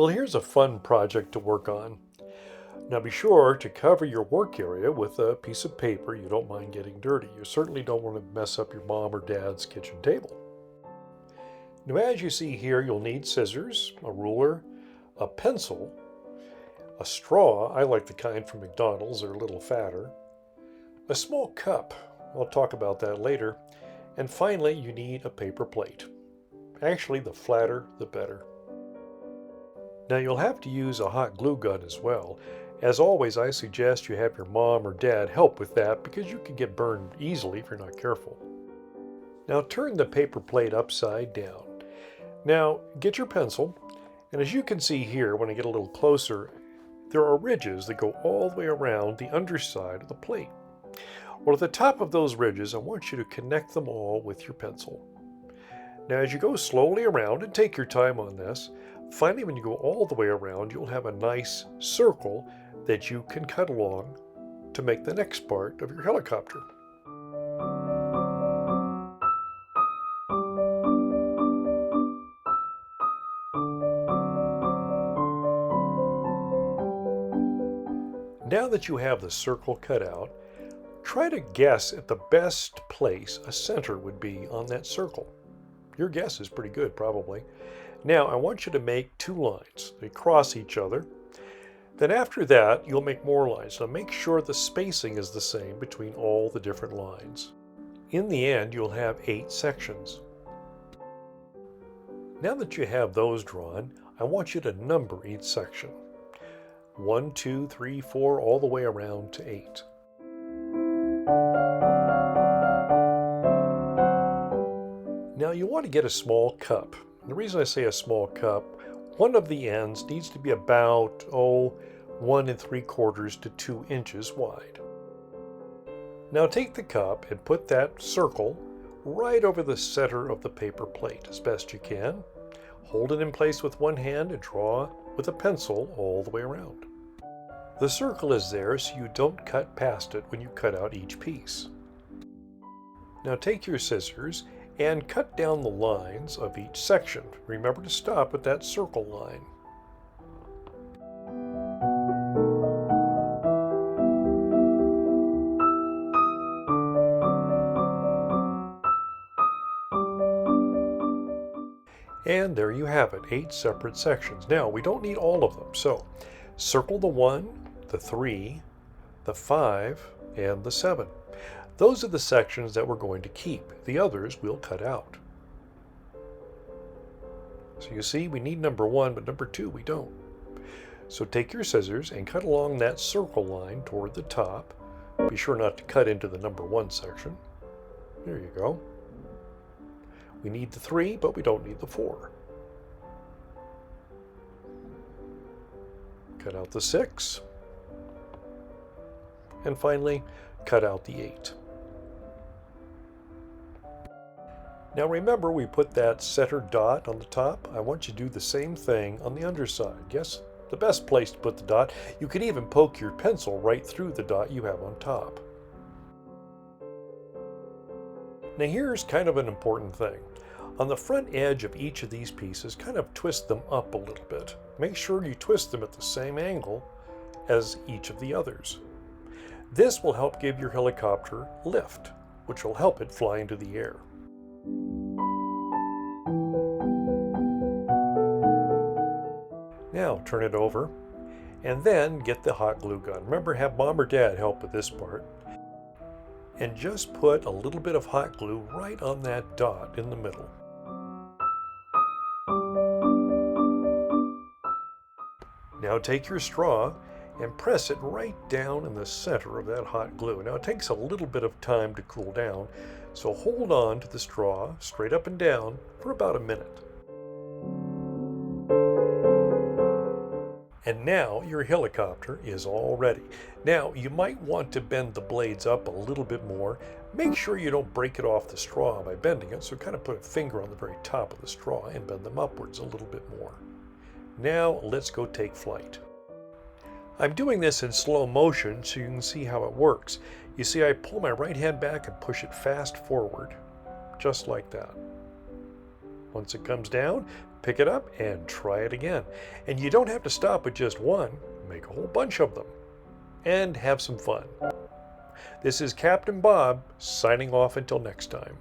Well, here's a fun project to work on. Now be sure to cover your work area with a piece of paper you don't mind getting dirty. You certainly don't want to mess up your mom or dad's kitchen table. Now as you see here, you'll need scissors, a ruler, a pencil, a straw, I like the kind from McDonald's, they're a little fatter, a small cup, I'll talk about that later, and finally you need a paper plate. Actually, the flatter the better. Now you'll have to use a hot glue gun as well. As always, I suggest you have your mom or dad help with that because you can get burned easily if you're not careful. Now turn the paper plate upside down. Now get your pencil, and as you can see here when I get a little closer, there are ridges that go all the way around the underside of the plate. Well, at the top of those ridges, I want you to connect them all with your pencil. Now as you go slowly around, and take your time on this, finally when you go all the way around, you'll have a nice circle that you can cut along to make the next part of your helicopter. Now that you have the circle cut out, try to guess at the best place a center would be on that circle. Your guess is pretty good, probably. Now, I want you to make two lines. They cross each other. Then after that, you'll make more lines. Now make sure the spacing is the same between all the different lines. In the end, you'll have 8 sections. Now that you have those drawn, I want you to number each section. 1, 2, 3, 4, all the way around to 8. Now you want to get a small cup. The reason I say a small cup, one of the ends needs to be about 1 3/4 to 2 inches wide. Now take the cup and put that circle right over the center of the paper plate as best you can. Hold it in place with one hand and draw with a pencil all the way around. The circle is there so you don't cut past it when you cut out each piece. Now take your scissors and cut down the lines of each section. Remember to stop at that circle line. And there you have it, 8 separate sections. Now, we don't need all of them, so circle the 1, the 3, the 5, and the 7. Those are the sections that we're going to keep. The others we'll cut out. So you see, we need number 1, but number 2 we don't. So take your scissors and cut along that circle line toward the top. Be sure not to cut into the number 1 section. There you go. We need the 3, but we don't need the 4. Cut out the 6. And finally, cut out the 8. Now remember, we put that center dot on the top. I want you to do the same thing on the underside. Yes, the best place to put the dot. You can even poke your pencil right through the dot you have on top. Now here's kind of an important thing. On the front edge of each of these pieces, kind of twist them up a little bit. Make sure you twist them at the same angle as each of the others. This will help give your helicopter lift, which will help it fly into the air. Now turn it over and then get the hot glue gun. Remember, have mom or dad help with this part. And just put a little bit of hot glue right on that dot in the middle. Now take your straw and press it right down in the center of that hot glue. Now it takes a little bit of time to cool down, so hold on to the straw straight up and down for about a minute. And now your helicopter is all ready. Now you might want to bend the blades up a little bit more. Make sure you don't break it off the straw by bending it, so kind of put a finger on the very top of the straw and bend them upwards a little bit more. Now let's go take flight. I'm doing this in slow motion so you can see how it works. You see, I pull my right hand back and push it fast forward, just like that. Once it comes down, Pick it up and try it again. And you don't have to stop with just one. Make a whole bunch of them. And have some fun. This is Captain Bob signing off until next time.